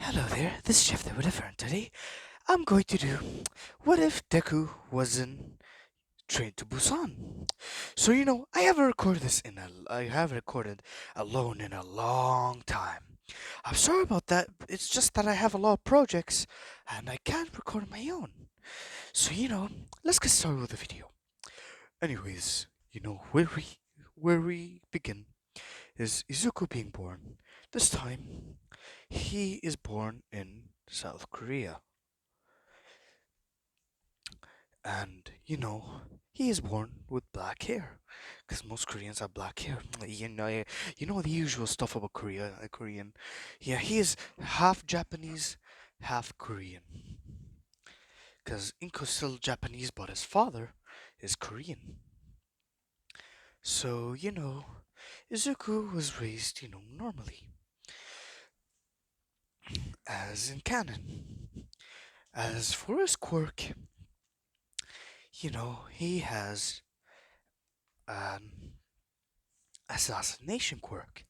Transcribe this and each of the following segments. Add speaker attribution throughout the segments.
Speaker 1: Hello there, this is Jeff the WhatIfer, and today I'm going to do what if Deku wasn't trained to Busan. I have recorded alone in a long time. I'm sorry about that. It's just that I have a lot of projects and I can't record on my own. Let's get started with the video. Anyways, where we begin is Izuku being born. This time, he is born in South Korea. And, he is born with black hair. Because most Koreans have black hair. You know the usual stuff about Korea, a Korean. Yeah, he is half Japanese, half Korean. Because Inko's still Japanese, but his father is Korean. So, Izuku was raised, normally, as in canon. As for his quirk, he has an assassination quirk.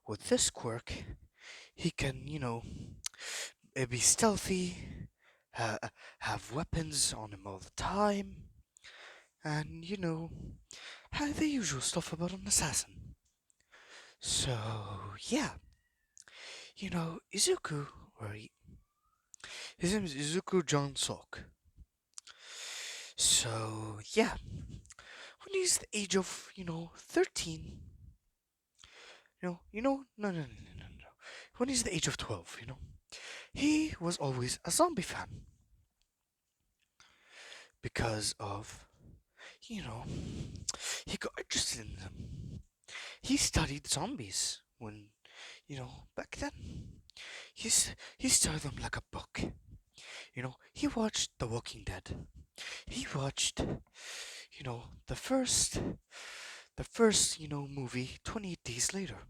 Speaker 1: With this quirk, he can, be stealthy, ha- have weapons on him all the time, and, have the usual stuff about an assassin. So, yeah, Izuku, right? His name is Izuku John Sok. So, yeah, when he's the age of, 13, no, no, no, no, no, no. When he's the age of 12, he was always a zombie fan because of, you know, he got interested in them. He studied zombies when, back then. He studied them like a book. He watched The Walking Dead. He watched, the first, movie 28 days later.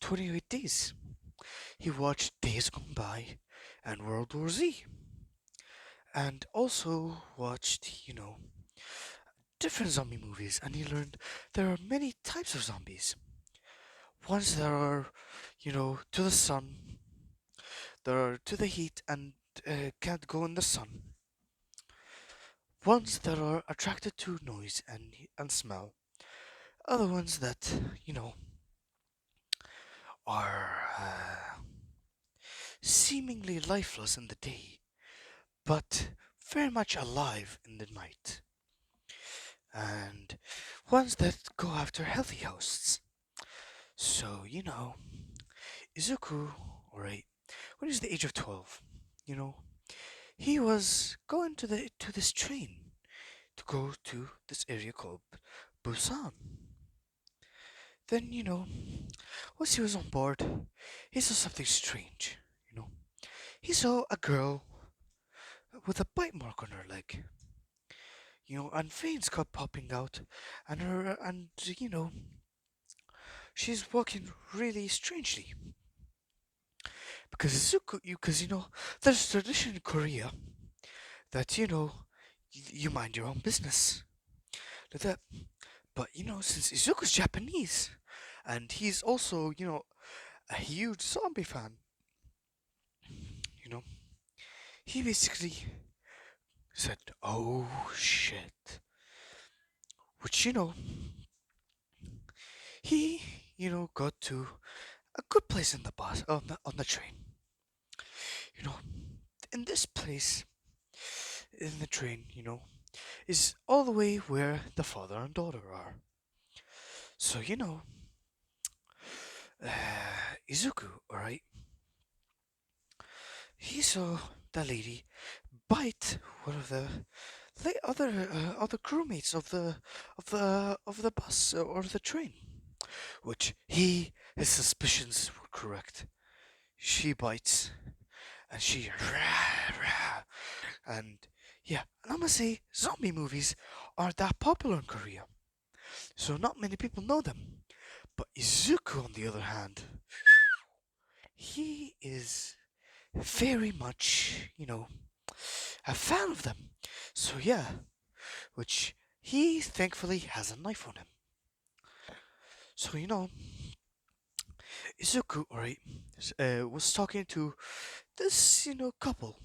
Speaker 1: 28 days. He watched Days Gone By and World War Z. And also watched, different zombie movies, and he learned there are many types of zombies. Ones that are, to the sun, that are to the heat and can't go in the sun. Ones that are attracted to noise and smell. Other ones that, are seemingly lifeless in the day, but very much alive in the night. And ones that go after healthy hosts. So, Izuku, alright, when he was the age of 12, you know, he was going to this train to go to this area called Busan. Then, once he was on board, he saw something strange, you know. He saw a girl with a bite mark on her leg, and veins kept popping out, and she's walking really strangely. Because there's a tradition in Korea that you mind your own business. Like that. But since Izuku's Japanese, and he's also a huge zombie fan, you know, he basically said, "Oh shit," which he got to a good place in the bus on the train. You know, in this place in the train, is all the way where the father and daughter are. So Izuku, alright, he saw the lady bite one of the other crewmates of the bus or the train, which his suspicions were correct. She bites and she and yeah, and I'm gonna say zombie movies aren't that popular in Korea, so not many people know them. But Izuku, on the other hand, he is very much, a fan of them. So yeah, which he thankfully has a knife on him. So Izuku, alright, was talking to this, couple.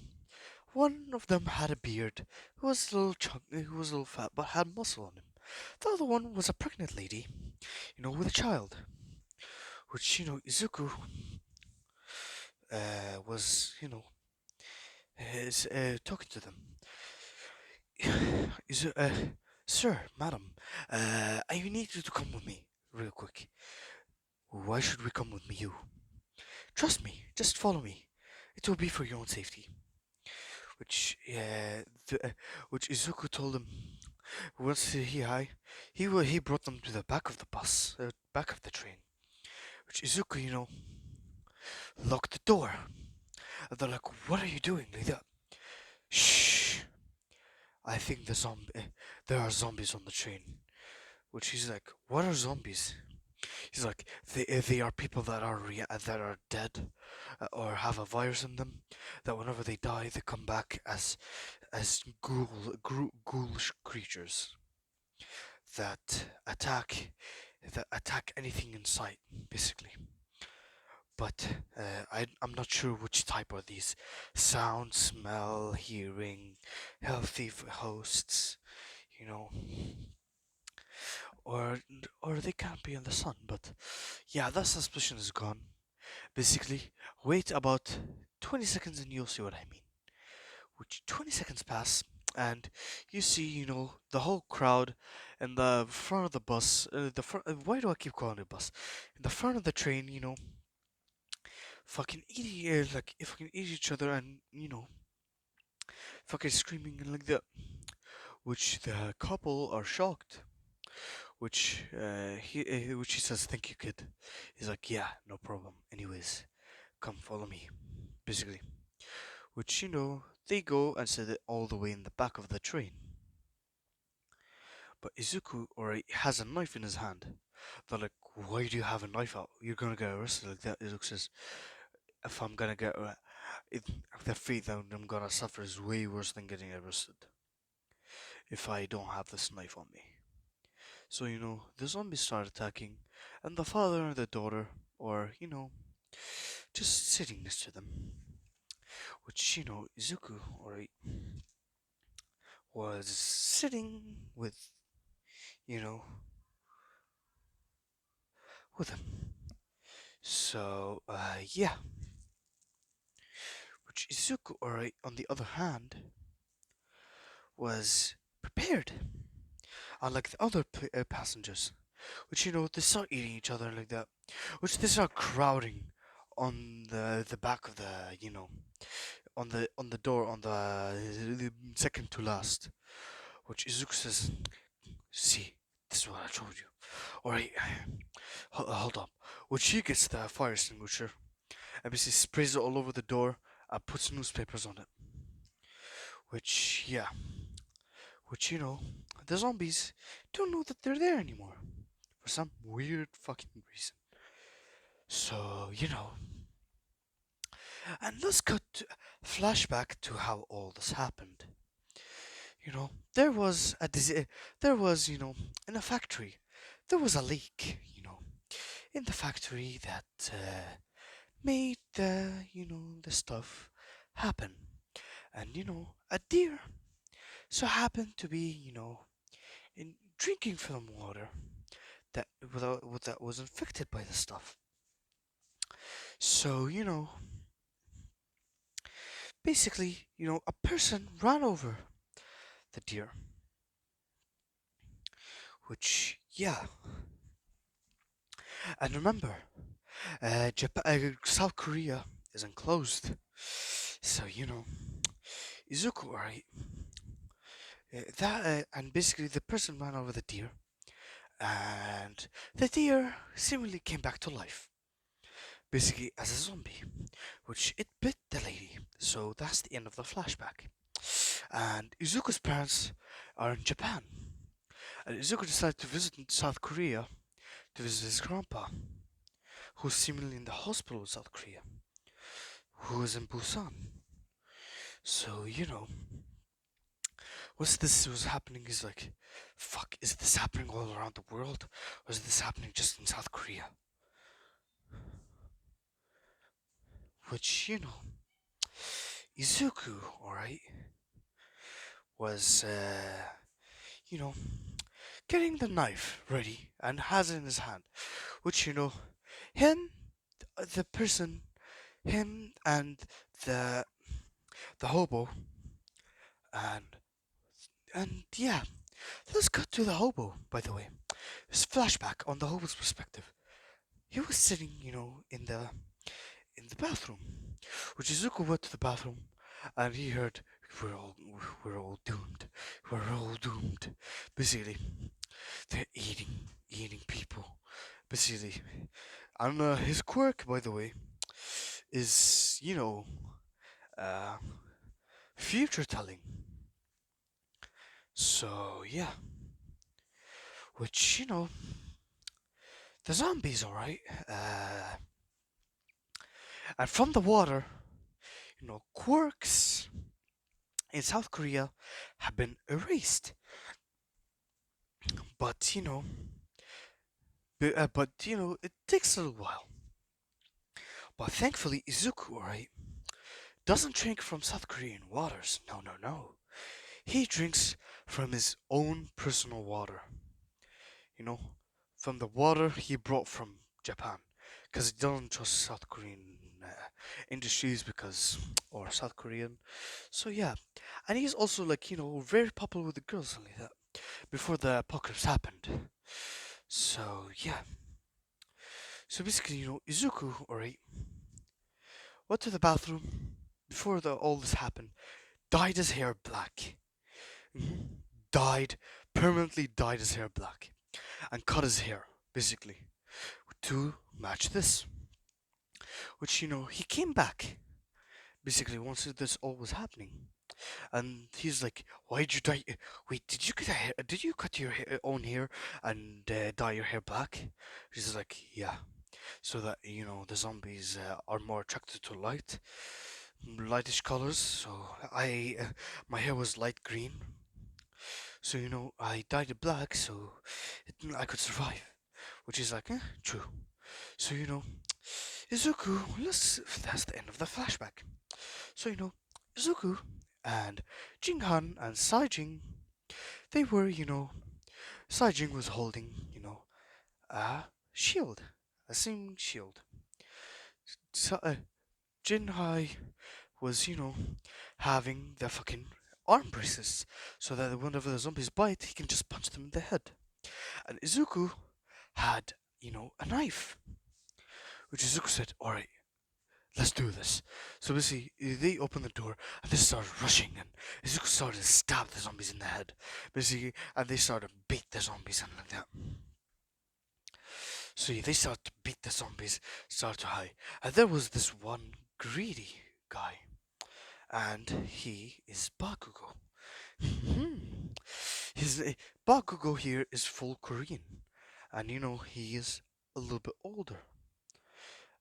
Speaker 1: One of them had a beard, who was a little who was a little fat, but had muscle on him. The other one was a pregnant lady, with a child, which, Izuku, was, is, talking to them. Sir, madam, I need you to come with me, real quick. Why should we come with you? Trust me, just follow me. It will be for your own safety. Which Izuku told him. Once he brought them to the back of the bus, back of the train. Which Izuku, locked the door. And they're like, "What are you doing?" Like that. Shh. I think there are zombies on the train. Which he's like, "What are zombies?" He's like, they are people that are dead, or have a virus in them. That whenever they die, they come back as ghoulish creatures that attack that attack anything in sight, basically. But I'm not sure which type are these: sound, smell, hearing, healthy hosts, you know, or or they can't be in the sun. But yeah, that suspicion is gone. Basically, wait about 20 seconds and you'll see what I mean. Which 20 seconds pass, and you see, the whole crowd in the front of the bus. Why do I keep calling it bus? In the front of the train, fucking like fucking eat each other, and fucking screaming and like that. Which the couple are shocked. Which he says, "Thank you, kid." He's like, "Yeah, no problem. Anyways, come follow me." Basically, which they go and sit it all the way in the back of the train. But Izuku already has a knife in his hand. They're like, "Why do you have a knife out? You're gonna get arrested like that." Izuku says, "If I'm gonna get, if the fate that I'm gonna suffer is way worse than getting arrested if I don't have this knife on me." So the zombies start attacking, and the father and the daughter are just sitting next to them. Which Izuku already was sitting with you know with him. So yeah. Which Izuku, alright, on the other hand, was prepared, unlike the other passengers, which they start eating each other like that, which they start crowding on the back of the on the door on the second to last. Which Izuku says, "See, this is what I told you." Alright, hold up. Which she gets the fire extinguisher and basically sprays it all over the door and puts newspapers on it. Which, yeah, which, the zombies don't know that they're there anymore for some weird fucking reason. So, and let's cut flashback to how all this happened. There was there was, in a factory, there was a leak, in the factory that made the stuff happen. And, a deer so happened to be, in drinking film water that was infected by the stuff. So, basically, a person ran over the deer, which, yeah. And remember, South Korea is enclosed. So, Izuku, right? And basically, the person ran over the deer, and the deer seemingly came back to life, basically as a zombie, which it bit the lady. So that's the end of the flashback. And Izuku's parents are in Japan. And Izuku decided to visit South Korea to visit his grandpa, who's seemingly in the hospital in South Korea, who is in Busan. So, what's this was happening is like, fuck, is this happening all around the world? Or is this happening just in South Korea? which, Izuku, alright, was, you know, getting the knife ready and has it in his hand, which, him, the person, him and the the hobo, and yeah, let's cut to the hobo. By the way, this flashback on the hobo's perspective. He was sitting, in the bathroom, which Izuku went to the bathroom, and he heard, "We're all, we're all doomed. We're all doomed." Basically, they're eating people. Basically, and his quirk, by the way, is uh, future telling. So yeah, which the zombies, alright, and from the water, quirks in South Korea have been erased. But it takes a little while. But thankfully, Izuku, alright, doesn't drink from South Korean waters. No, no, no. He drinks from his own personal water. You know, from the water he brought from Japan, because he doesn't trust South Korean industries because or South Korean. So yeah, and he's also like very popular with the girls and like that before the apocalypse happened. So yeah, so basically Izuku, alright, went to the bathroom before all this happened, dyed his hair black, Mhm. dyed permanently dyed his hair black, and cut his hair basically to match this. Which he came back basically once this all was happening, and he's like, "Why'd you dye? Wait, did you cut hair? Did you cut your own hair and dye your hair black?" She's like, "Yeah, so that the zombies are more attracted to lightish colors. So my hair was light green, so I dyed it black so I could survive." Which is like, true. So Izuku, that's the end of the flashback. So Izuku and Jinghan and Saijing, they were Saijing was holding a shield, a singing shield. So, Jinhai was having the fucking arm braces so that whenever the zombies bite, he can just punch them in the head. And Izuku had a knife, which Izuku said, "All right, let's do this." So basically, they opened the door and they started rushing, and Izuku started to stab the zombies in the head, basically, and they started to beat the zombies and like that. So yeah, they started to beat the zombies, started to hide, and there was this one greedy guy, and he is Bakugo. Mhm. His Bakugo here is full Korean, and he is a little bit older,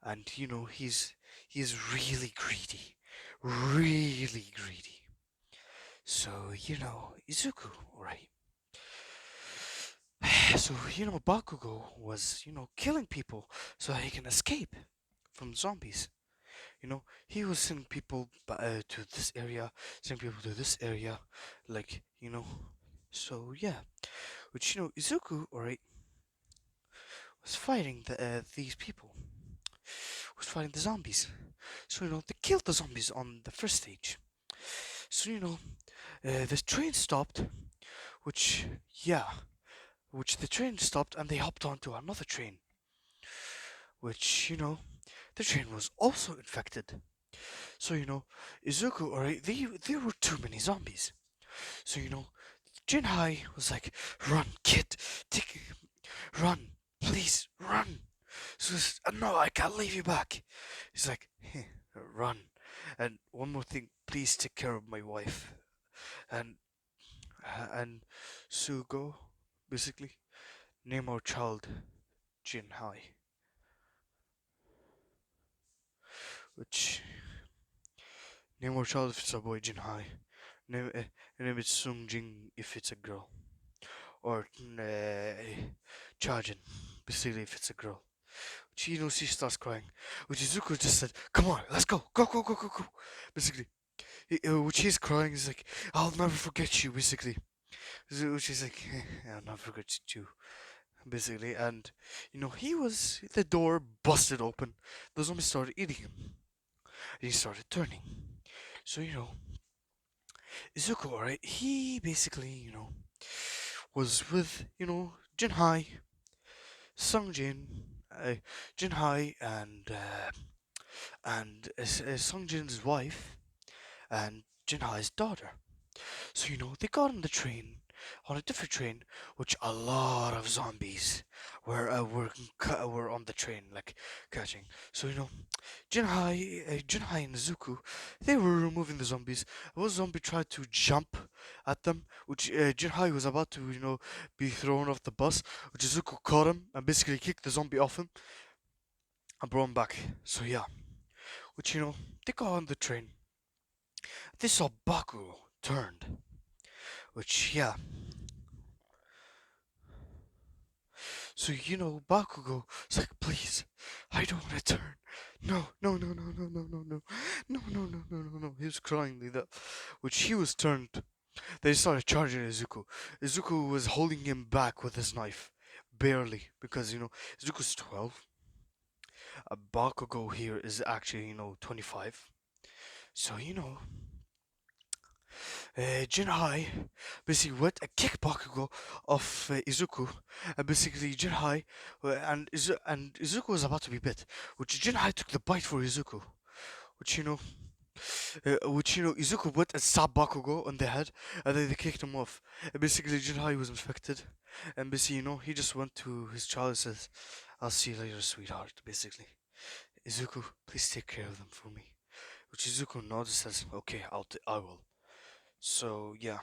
Speaker 1: and he's really greedy, really greedy. So Izuku, right? So Bakugo was killing people so that he can escape from zombies. He was sending people to this area, sending people to this area, like So yeah, which Izuku, alright, was fighting these people, was fighting the zombies. So they killed the zombies on the first stage. So the train stopped, which yeah, which the train stopped and they hopped onto another train, which the train was also infected. So Izuku, alright, there were too many zombies. So Jinhai was like, "Run, kid, take, run, please, run." So no, I can't leave you back. He's like, "Run, and one more thing, please take care of my wife." And Sugo, basically, name our child Jinhai, which name our child if it's a boy Jinhai. Name it Sungjing if it's a girl, or Chajin, basically if it's a girl. She starts crying. Which Izuku just said, "Come on, let's go, go, go, go, go, go." Basically, which he's crying. He's like, "I'll never forget you." Basically, which is like, "I'll never forget you." Basically, and he was the door busted open. The zombies started eating him. And he started turning. So Izuku, alright, he basically was with Jinhai, Sungjin, uh, Jinhai, and Sungjin's wife and Jinhai's daughter. So they got on the train, on a different train, which a lot of zombies were on the train, like catching. So Jinhai and Zuko, they were removing the zombies. One zombie tried to jump at them, which Jinhai was about to be thrown off the bus, which Zuko caught him and basically kicked the zombie off him and brought him back. So yeah, which they got on the train. They saw Baku turned, which yeah. So Bakugo is like, please, I don't want to turn. No, no, no, no, no, no, no, no, no, no, no, no, no, no. He was crying like that, which he was turned. They started charging Izuku. Izuku was holding him back with his knife, barely, because Izuku's 12. Bakugo here is actually 25. So Jinhai basically went a kick Bakugo of Izuku, and basically Jinhai and Izuku was about to be bit, which Jinhai took the bite for Izuku, which Izuku went and stabbed Bakugo on the head, and then they kicked him off. And basically Jinhai was infected, and basically he just went to his child and says, "I'll see you later, sweetheart." Basically, Izuku, please take care of them for me. Which Izuku nods and says, "Okay, I will." So yeah.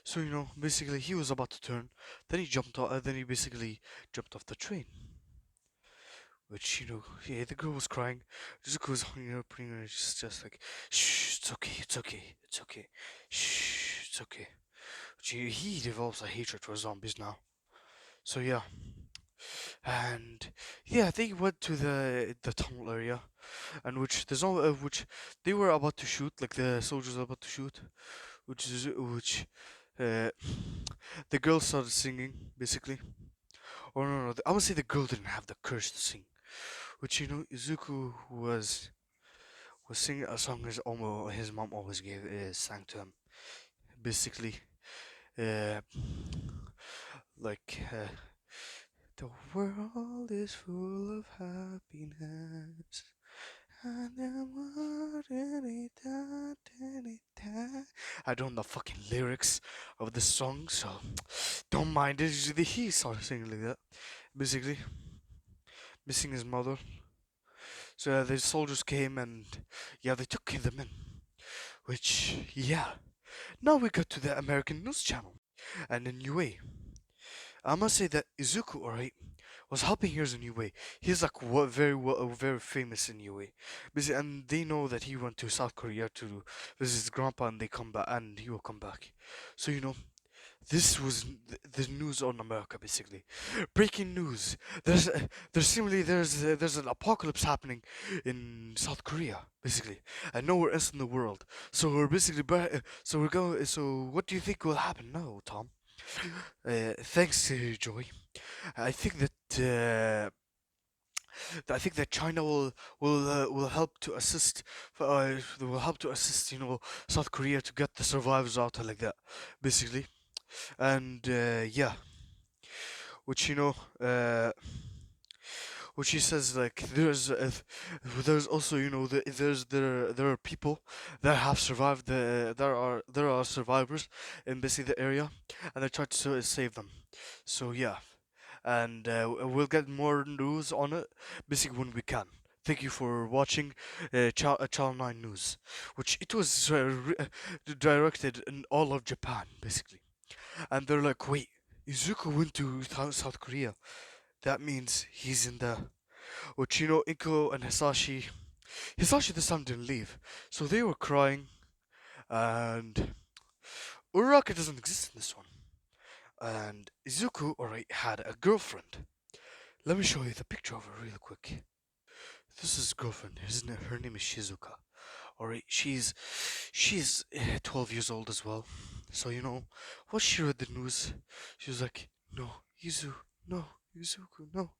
Speaker 1: So basically he was about to turn, then he jumped off. Then he basically jumped off the train. Which yeah, the girl was crying. Zuko was putting her just like, shh, it's okay, it's okay, it's okay, shh, it's okay. He develops a hatred for zombies now. So yeah, and yeah, they went to the tunnel area, and which they were about to shoot, like the soldiers were about to shoot, which uh, the girl started singing basically. Or no, I would say the girl didn't have the courage to sing. Which Izuku was singing a song his mom always sang to him. Basically, uh, like the world is full of happiness. I don't know the fucking lyrics of the song, so don't mind it. He started singing like that, basically missing his mother. So the soldiers came and yeah, they took them in. Which yeah, now we go to the American news channel and a new way. I must say that Izuku, alright, was helping here's a new way. He's like very famous in UA. And they know that he went to South Korea to visit his grandpa, and they come back, and he will come back. So this was the news on America, basically. Breaking news. There's an apocalypse happening in South Korea, basically, and nowhere else in the world. So we're basically so we're going. So what do you think will happen now, Tom? Thanks, Joy. I think that China will help to assist. Will help to assist. South Korea to get the survivors out like that, basically. And yeah, which which he says like there's also there are people that have survived there are survivors in basically the area, and they try to save them. So yeah, and we'll get more news on it basically when we can. Thank you for watching Channel 9 News, which it was directed in all of Japan, basically. And they're like, wait, Izuku went to South Korea. That means he's in the. Which, Inko and Hisashi this time didn't leave. So they were crying, and Uraraka doesn't exist in this one. And Izuku, alright, had a girlfriend. Let me show you the picture of her real quick. This is girlfriend, isn't it? Her name is Shizuka. Alright, she's 12 years old as well. So what she read the news, she was like, no, Izu, no, Izuku, no.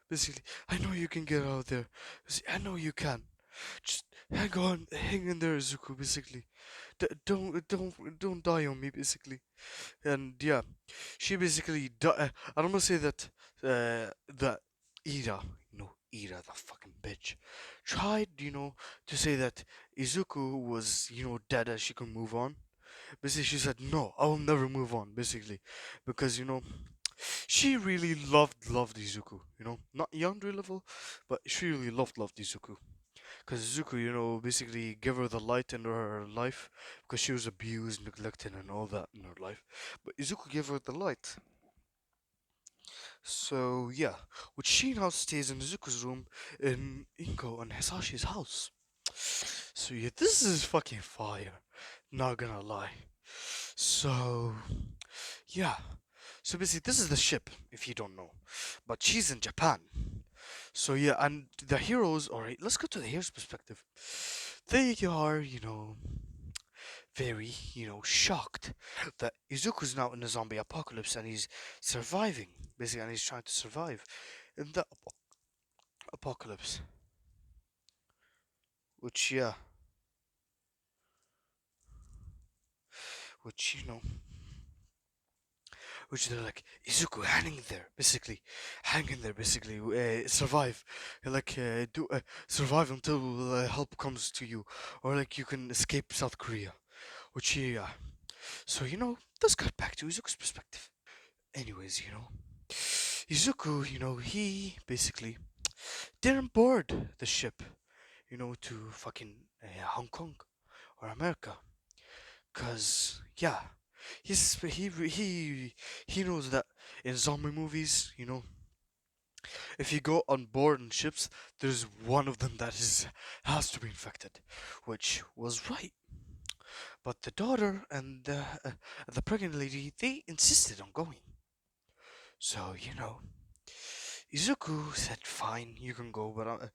Speaker 1: Basically, I know you can get out there. I know you can. Just hang on, hang in there, Izuku. Basically, don't die on me. Basically, and yeah, she basically. I don't want to say that. That Ira, Ira, the fucking bitch, tried, to say that Izuku was, dead and she can move on. Basically, she said, no, I will never move on. Basically, because she really loved Izuku. Not Yandere level, but she really loved Izuku. Because Izuku, basically gave her the light in her life because she was abused, neglected, and all that in her life. But Izuku gave her the light. So yeah, which she now stays in Izuku's room in Inko and Hisashi's house. So yeah, this is fucking fire. Not gonna lie. So yeah. So basically, this is the ship, if you don't know. But she's in Japan. So yeah, and the heroes, alright, let's go to the hero's perspective. They are, very, shocked that Izuku's now in a zombie apocalypse and he's surviving, basically, and he's trying to survive in the apocalypse. Which, yeah, which, which they're like, Izuku, hang in there, basically, survive, survive until help comes to you, or like you can escape South Korea, which, yeah. So, let's cut back to Izuku's perspective. Anyways, Izuku, he basically didn't board the ship, to fucking Hong Kong or America. Cause yeah, he knows that in zombie movies, if you go on board in ships, there's one of them that is has to be infected, which was right. But the daughter and the pregnant lady, they insisted on going. So Izuku said, "Fine, you can go," but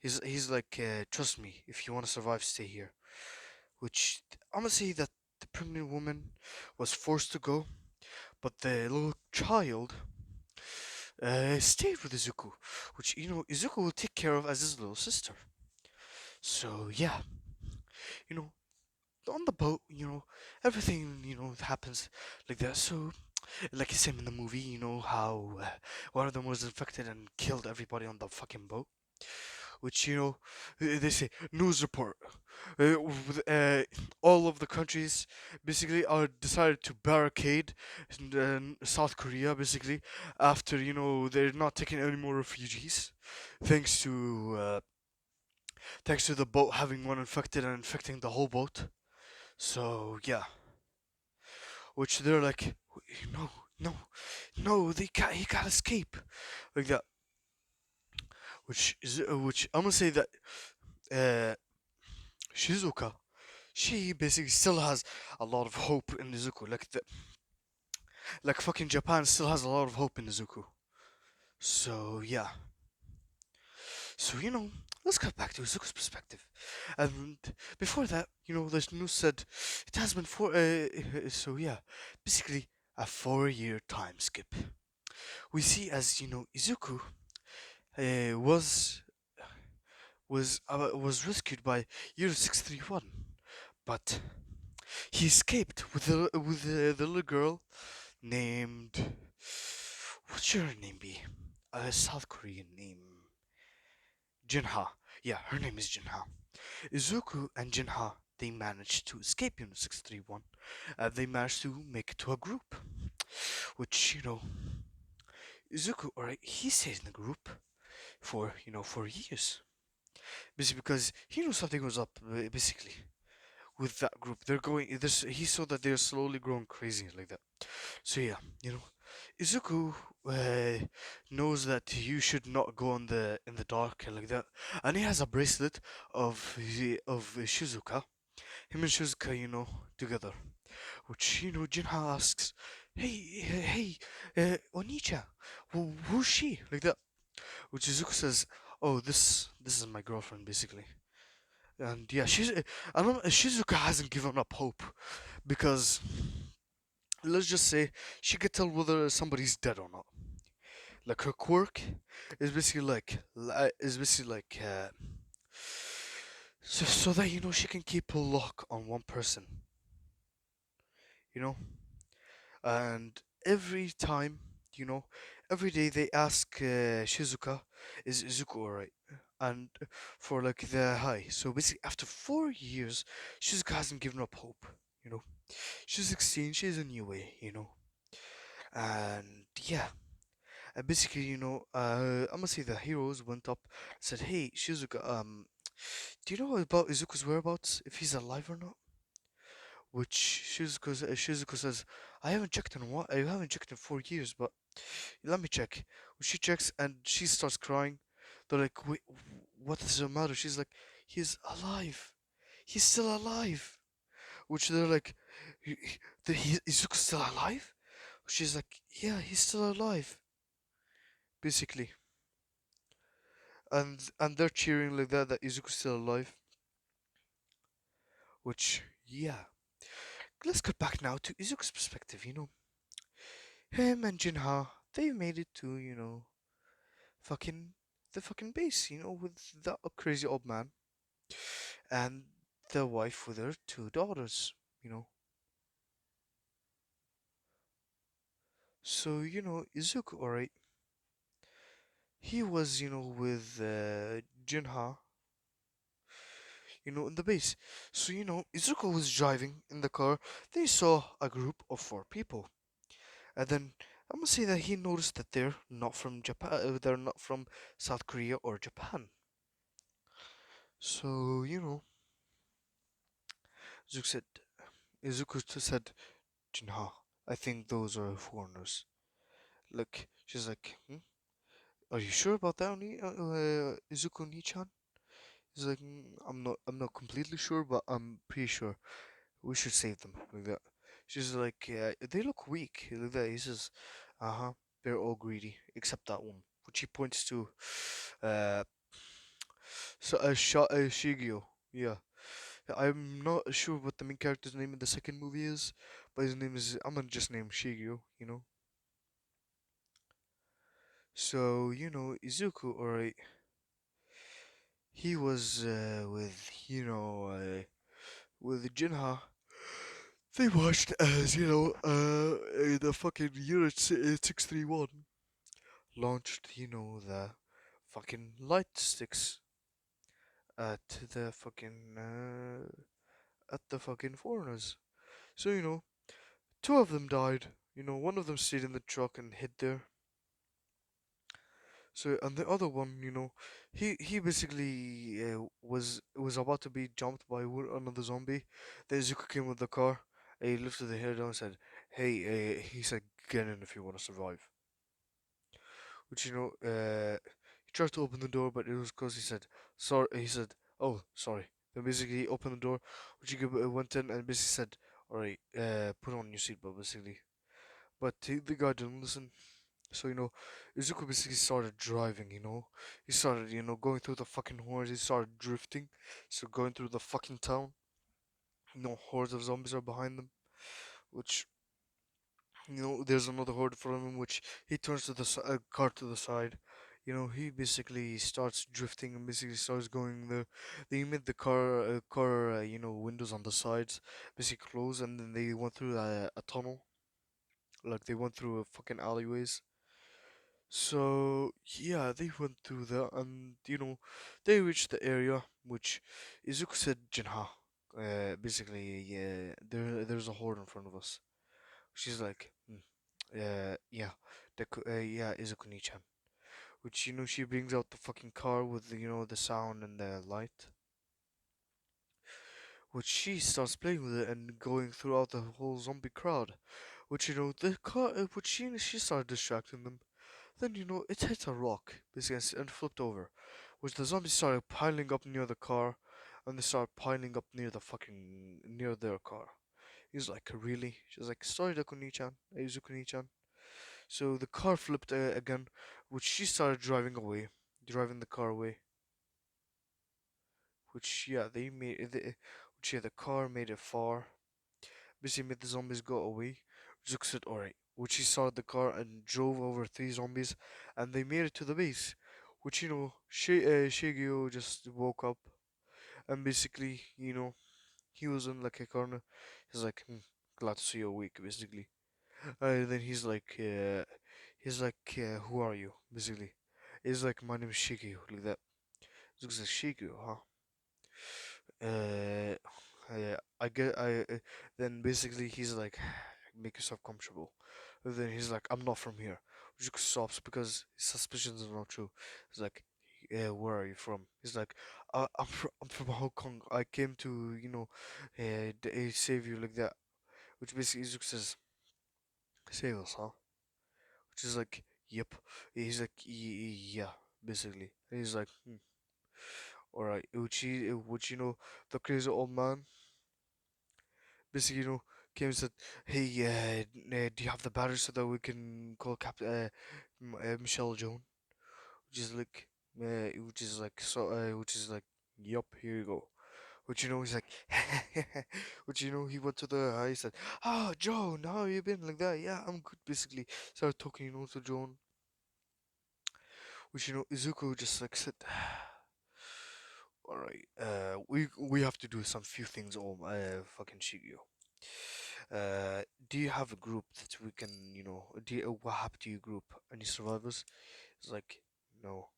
Speaker 1: he's like, "Trust me, if you want to survive, stay here." Which I'm gonna say that the pregnant woman was forced to go, but the little child stayed with Izuku, which Izuku will take care of as his little sister. So yeah, you know on the boat, everything happens like that. So like the same in the movie, how one of them was infected and killed everybody on the fucking boat. Which they say news report. All of the countries basically are decided to barricade South Korea basically after they're not taking any more refugees, thanks to uh, thanks to the boat having one infected and infecting the whole boat. So yeah, which they're like, no, no, no, he can't escape like that. Which I'm gonna say that uh, Shizuka, she basically still has a lot of hope in Izuku. Like fucking Japan still has a lot of hope in Izuku. So yeah. So let's get back to Izuku's perspective. And before that, this news said it has been so yeah, basically a 4-year time skip. We see as Izuku was rescued by Year 631, but he escaped with the little girl named, what should her name be? A South Korean name. Jinha. Yeah, her name is Jinha. Izuku and Jinha, they managed to escape Unit 631. They managed to make it to a group, which Izuku, alright, he stays in the group for years, basically because he knew something was up, basically with that group. They're going. This he saw that they're slowly growing crazy like that. So yeah, Izuku knows that you should not go in the dark and like that, and he has a bracelet of Shizuka. Him and Shizuka, together. Which Jinha asks, "Hey, hey, Onichan, who's she?" Like that. which Izuku says, "Oh, this is my girlfriend, basically." And yeah, I don't. Shizuka hasn't given up hope because let's just say she could tell whether somebody's dead or not. Like her quirk is basically so that she can keep a lock on one person, you know. And every time, you know, every day they ask Shizuka, "Is Izuku alright?" And for like the high. So basically, after 4 years, Shizuka hasn't given up hope. You know, she's 16, she's a new way. And yeah, basically, I'm gonna say the heroes went up, said, "Hey, Shizuka, do you know about Izuku's whereabouts? If he's alive or not?" Which Shizuko says, I haven't checked in 4 years, but let me check." When she checks and she starts crying, they're like, "Wait, what is the matter?" She's like, "He's alive. He's still alive." Which they're like, Izuku's still alive?" She's like, "Yeah, he's still alive," basically. And they're cheering like that Izuku's still alive. Which, yeah. Let's get back now to Izuku's perspective, Him and Jinha, they made it to, fucking the fucking base, with the crazy old man and the wife with her two daughters, you know. So, Izuku, alright, he was, with Jinha, in the base. So, Izuku was driving in the car. They saw a group of four people. And then I'm gonna say that he noticed that they're not from Japan, they're not from South Korea or Japan. So, Izuku said, said, "Jinha, I think those are foreigners." Like, she's like, "Hmm? Are you sure about that, Izuku Ni-chan?" He's like, I'm not completely sure, but I'm pretty sure we should save them." Like that. She's like, "Yeah, they look weak." Like that. He says, "Uh-huh, they're all greedy, except that one," which he points to, uh, Shigeo. Yeah. I'm not sure what the main character's name in the second movie is, but his name is, I'm gonna just name Shigeo. So, Izuku, alright, he was with Jinha. They watched as, the fucking Unit 631 launched, the fucking light sticks at the fucking foreigners. So, two of them died. One of them stayed in the truck and hid there. So, and the other one, he basically was about to be jumped by another zombie. Then Zuko came with the car. And he lifted the hair down and said, "Hey," he said, "get in if you want to survive." Which he tried to open the door, but it was because he said sorry. He said, "Oh, sorry." Then basically he opened the door, which he went in and basically said, "All right, put on your seatbelt," basically. But the guy didn't listen. So, Izuku basically started driving, He started, going through the fucking hordes, he started drifting, so going through the fucking town. Hordes of zombies are behind them, which, there's another horde from him, which he turns to the car to the side. He basically starts drifting and basically starts going there. They made the windows on the sides basically close, and then they went through a tunnel, like they went through a fucking alleyways. So yeah, they went through there, and they reached the area which Izuku said, "Jinha, basically, yeah, there's a horde in front of us." She's like, yeah, yeah, Izuku-ni-chan." Which she brings out the fucking car with the sound and the light, which she starts playing with it and going throughout the whole zombie crowd. Which the car, which she started distracting them. Then, it hit a rock, basically, and flipped over, which the zombies started piling up near the car, and they started piling up near their car. He's like, "Really?" She's like, "Sorry, Dakuni-chan, Izukuni-chan." So the car flipped again, which she started driving away, driving the car away. Which yeah, they made which yeah, the car made it far. Basically made the zombies go away. Zook said, "Alright." Which he started the car and drove over three zombies, and they made it to the base. Which Shigeo just woke up and basically he was in like a corner. He's like, glad to see you awake, basically. Then who are you? Basically, he's like, my name is Shigeo, like that. Looks like Shigeo, huh? Uh, I get, I Then basically he's like, make yourself comfortable. Then he's like, I'm not from here. Which stops because his suspicions are not true. He's like, yeah, where are you from? He's like, I'm from Hong Kong. I came to, save you like that. Which basically Zook says, save us, huh? Which is like, yep. He's like, yeah, basically. And he's like, alright. Which the crazy old man basically, came and said, hey, do you have the battery so that we can call Michelle Joan? Which is like, yup, here you go. Which he's like, which he went to he said, oh, Joan, how you been like that? Yeah, I'm good, basically. Started talking, to Joan. Which Izuku just like said, all right, we have to do some few things. Oh, fucking Shigeo. Do you have a group that we can, what happened to your group? Any survivors? It's like, no,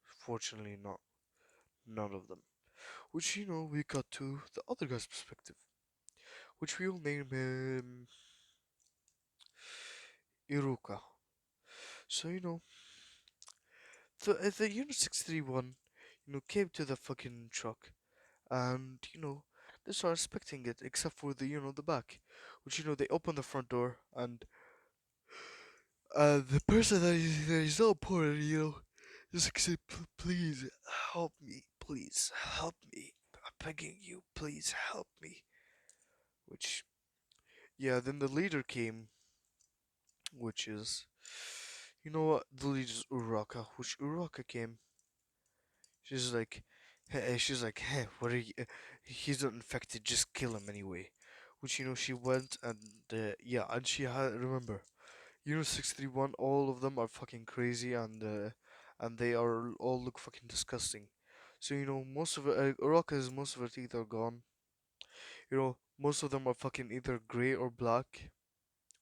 Speaker 1: fortunately not, none of them. Which we got to the other guy's perspective, which we'll name him Iruka. So the Unit 631, came to the fucking truck and they start inspecting it except for the back, which they open the front door and the person that is not important, just like say, Please help me, please help me, I'm begging you, please help me." Which yeah, then the leader came, which is what the leader's Uraka, which Uraka came. She's like, hey, what are you? He's not infected. Just kill him anyway. Which she went and yeah, and she had remember, 631. All of them are fucking crazy and they are all look fucking disgusting. So most of it, Uraka's most of her teeth are gone. Most of them are fucking either gray or black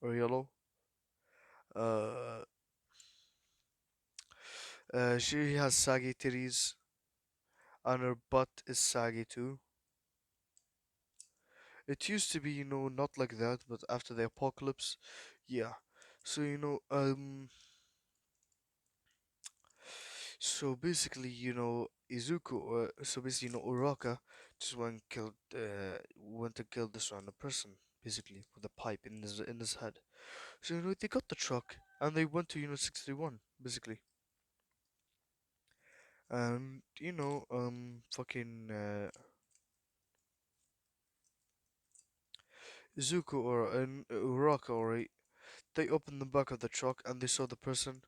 Speaker 1: or yellow. Uh, she has saggy titties and her butt is saggy too. It used to be, not like that, but after the apocalypse, yeah. So, so basically, so basically, Uraka just went and killed this random person, basically, with a pipe in his head. So, they got the truck and they went to, 61, basically. And, fucking, Izuku or Uraka, alright, they opened the back of the truck and they saw the person.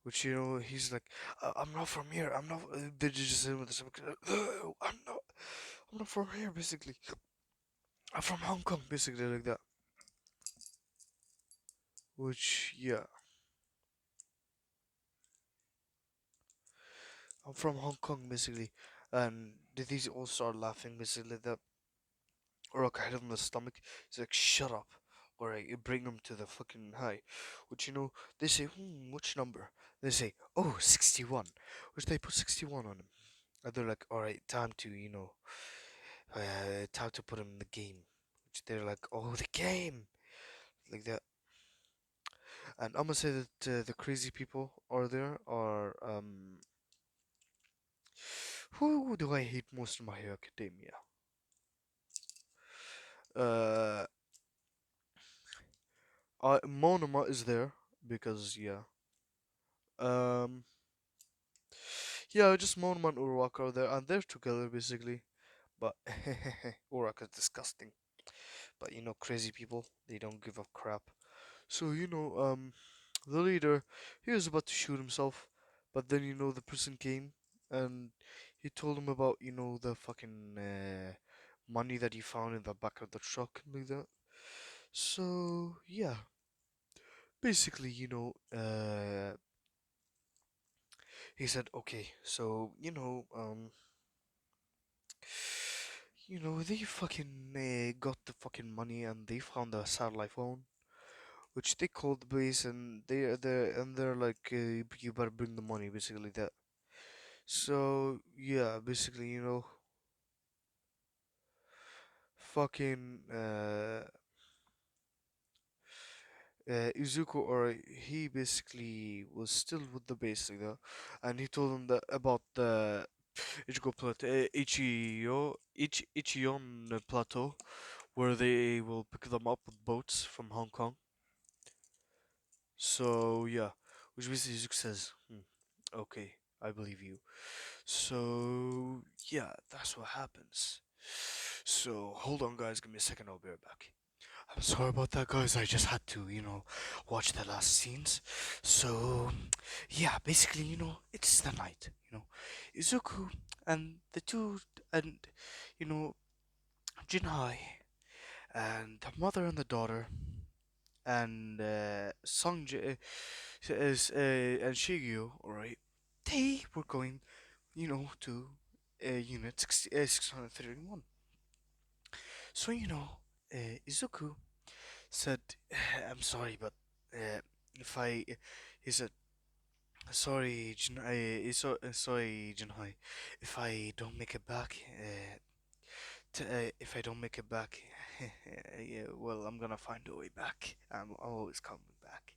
Speaker 1: Which he's like, I'm not from here. I'm not. They just hit him with the stomach. I'm not from here. Basically, I'm from Hong Kong. Basically, like that. Which yeah, I'm from Hong Kong. Basically, and these all start laughing. Basically, that Rock hit him in the stomach. He's like, shut up. Alright, you bring him to the fucking high. Which they say, which number? They say, oh, 61. Which they put 61 on him. And they're like, alright, time to put him in the game. Which they're like, oh, the game, like that. And I'm gonna say that the crazy people are there are who do I hate most in My Hero Academia? Uh, Monoma is there because um, just Monoma and Uraraka are there and they're together basically. But Uraraka is disgusting. But crazy people, they don't give a crap. So The leader, he was about to shoot himself, but then the person came and he told him about the fucking money that he found in the back of the truck and like that. So yeah, basically he said okay, so they fucking got the fucking money and they found a satellite phone, which they called the base and they're like, you better bring the money, basically that. So yeah, basically fucking Izuku, or he basically was still with the base like that, and he told them that about the Ichigo Plateau, Ichion Plateau, where they will pick them up with boats from Hong Kong. So yeah, which basically Izuku says, okay, I believe you. So yeah, that's what happens. So hold on, guys, give me a second, I'll be right back. I'm sorry about that, guys. I just had to, watch the last scenes. So, yeah, basically, it's the night, Izuku and the two, and, you know, Jinhai, and the mother and the daughter, and and Shigeo, alright, they were going, to Unit 631. So, Izuku said, I'm sorry, but if I, he said, sorry, Jinhai, if I don't make it back, if I don't make it back, yeah, well, I'm gonna find a way back. I'm always coming back.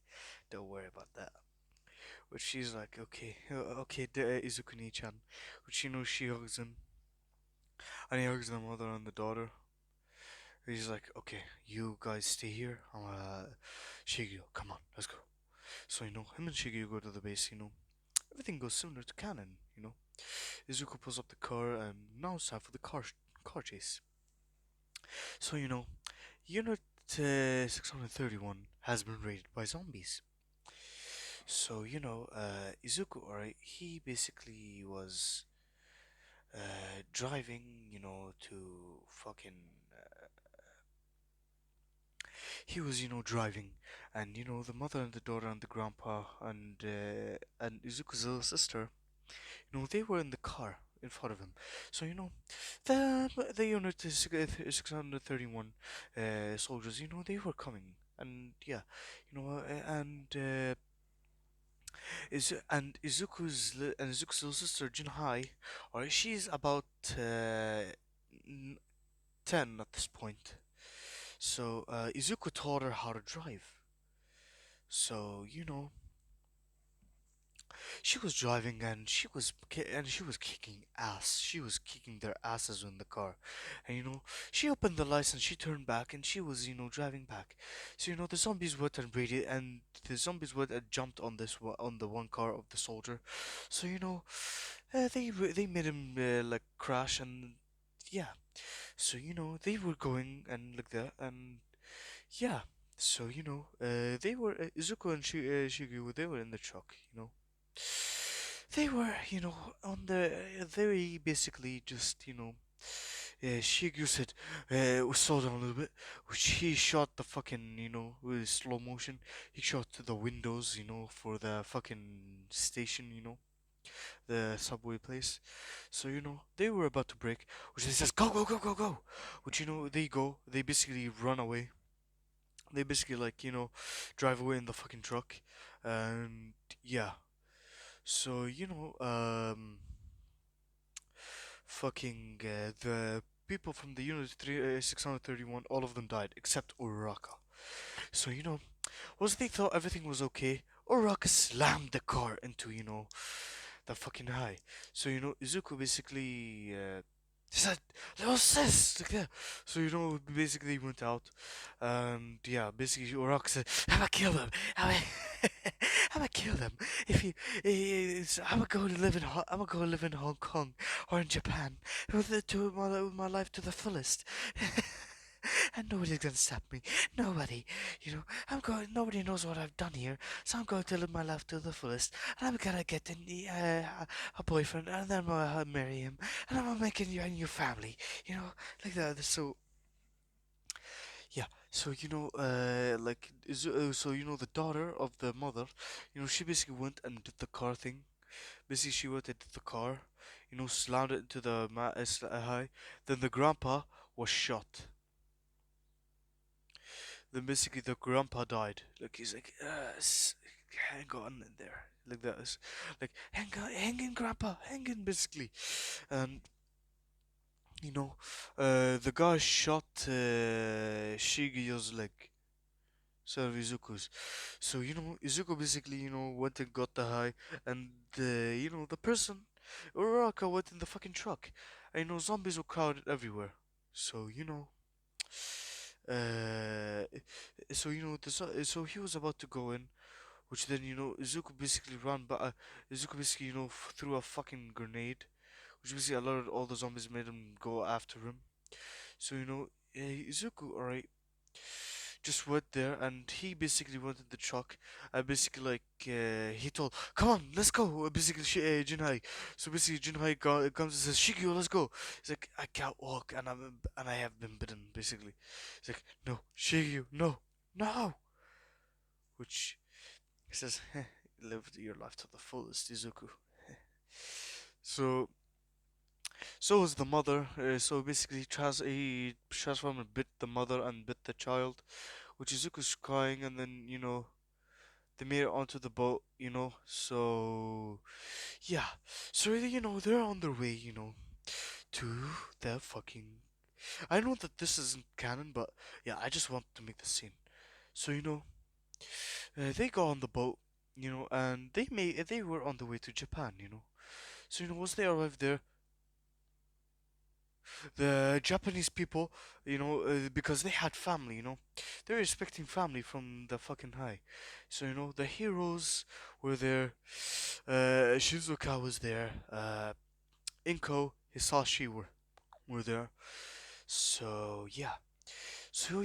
Speaker 1: Don't worry about that. But she's like, okay, okay, Izukuni-chan. Which, she hugs him, and he hugs the mother and the daughter. He's like, okay, you guys stay here. Shigeo, come on, let's go. So, him and Shigeo go to the base, everything goes similar to canon, Izuku pulls up the car, and now it's time for the car chase. So, Unit 631 has been raided by zombies. So, Izuku, alright, he basically was driving, to fucking. He was, driving, and the mother and the daughter and the grandpa and Izuku's little sister, they were in the car in front of him. So the unit is 631 soldiers. They were coming, and yeah, and Izuku's little sister Jinhai, or she's about n- 10 at this point. So Izuku taught her how to drive. So she was driving and she was kicking ass. She was kicking their asses in the car, and she opened the lights and she turned back and she was driving back. So the zombies went and raided, and the zombies went and jumped on on the one car of the soldier. So they made him like crash, and yeah. So they were going and like that, and yeah. So they were Izuku and Shigyu, they were in the truck. They were, on they basically just, Shigyu said, slow down a little bit, which he shot the fucking, with slow motion. He shot to the windows, for the fucking station, the subway place. So, they were about to break, which he says, go, go, go, go, go, which, they go, they basically run away. They basically, like, drive away in the fucking truck, and yeah. So, fucking the people from the unit 631, all of them died except Uraraka. So once they thought everything was okay, Uraraka slammed the car into the fucking high. So Izuku basically said, "Little sis," like that. So basically went out, and yeah, basically Uraraka said, "I'ma kill them. I'ma, I'ma kill them. If you, I'ma go to live in, I'ma go live in Hong Kong or in Japan with my life to the fullest." and nobody's gonna stop me. Nobody, you know, I'm going. Nobody knows what I've done here, so I'm going to live my life to the fullest. And I'm gonna get a boyfriend, and then I'll marry him, and I'm making you a new family. You know, like that. So yeah, so so the daughter of the mother, she basically went and did the car thing. Basically, she went and did the car, slammed it into the high. Then the grandpa was shot. Then basically the grandpa died. Like he's like, hang on in there, like that. It's like hang on, hang in, grandpa, hang in, basically. And you know, the guy shot Shigeo's leg. Serve Izuku's. So, Izuku basically, went and got the high, and the person, Uraraka, went in the fucking truck. And, zombies were crowded everywhere. So, uh, so he was about to go in, which then, Izuku basically ran, but Izuku basically, threw a fucking grenade, which basically alerted all the zombies, made them go after him. So, Izuku, alright, just went there and he basically went in the truck and basically he told, come on, let's go, basically Jinhai. So basically Jinhai comes and says, Shigio, let's go. He's like, I can't walk and I have been bitten, basically. He's like, no, Shigio, no, no, which he says, live your life to the fullest, Izuku. So was the mother. So basically, he transformed and bit the mother and bit the child, which Izuku's crying, and then they made it onto the boat. So yeah, so really, they're on their way, to the fucking. I know that this isn't canon, but yeah, I just want to make the scene. So they go on the boat, and they were on the way to Japan. So once they arrived there, the Japanese people, because they had family, they were expecting family from the fucking high. So, the heroes were there, Shizuka was there, Inko, Hisashi were there. So, yeah. So,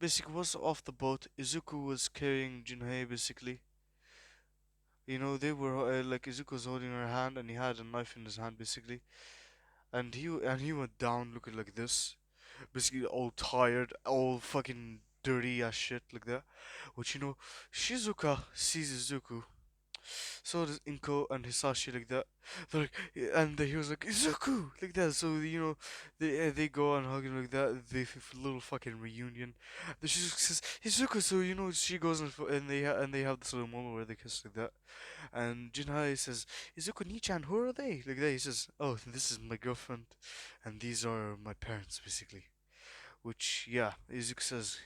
Speaker 1: basically, was off the boat, Izuku was carrying Junhei, basically. They were, Izuku was holding her hand, and he had a knife in his hand, basically. And he went down looking like this, basically all tired, all fucking dirty as shit like that. Which Shizuka sees Izuku, so does Inko and Hisashi like that. They're like, and he was like Izuku like that. So they go and hug him like that. They have a little fucking reunion. Then she says Izuku, so she goes and they have this little moment where they kiss like that. And Jinhai says, Izuku Nichan, who are they? Like that. He says, oh, this is my girlfriend, and these are my parents, basically. Which, yeah, Izuku says,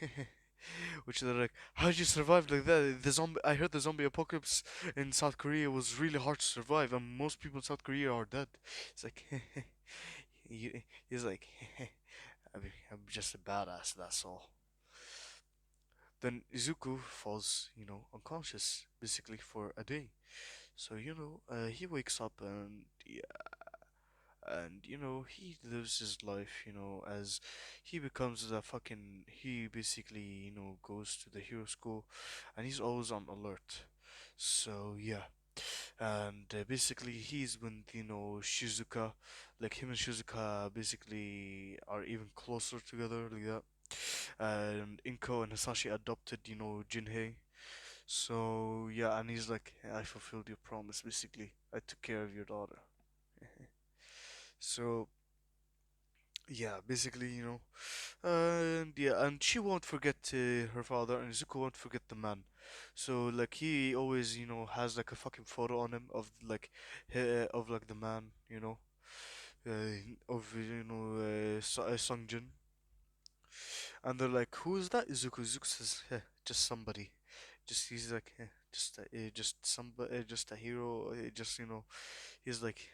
Speaker 1: which they're like, how did you survive like that? I heard the zombie apocalypse in South Korea was really hard to survive, and most people in South Korea are dead. It's like, he's like, I'm just a badass, that's all. Then Izuku falls, unconscious, basically, for a day. So, he wakes up and he lives his life, as he becomes he basically, goes to the hero school, and he's always on alert. So yeah, and basically he's when Shizuka, like him and Shizuka basically are even closer together like that. And Inko and Hisashi adopted, Jinhei. So yeah, and he's like, I fulfilled your promise, basically. I took care of your daughter. So yeah, basically, and yeah, and she won't forget her father, and Zuko won't forget the man. So like he always, has like a fucking photo on him of like the man, of Sungjin, and they're like, who is that? Zuko. Zuko says, just somebody, he's like, just somebody, just a hero, just he's like,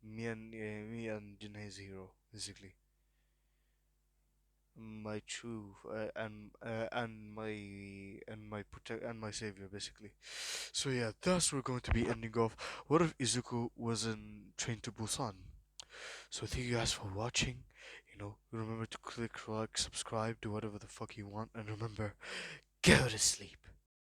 Speaker 1: me and Jinhei's hero, basically. My true and my savior, basically. So yeah, thus we're going to be ending off. What if Izuku was in Train to Busan? So thank you guys for watching. remember to click like, subscribe, do whatever the fuck you want, and remember, go to sleep.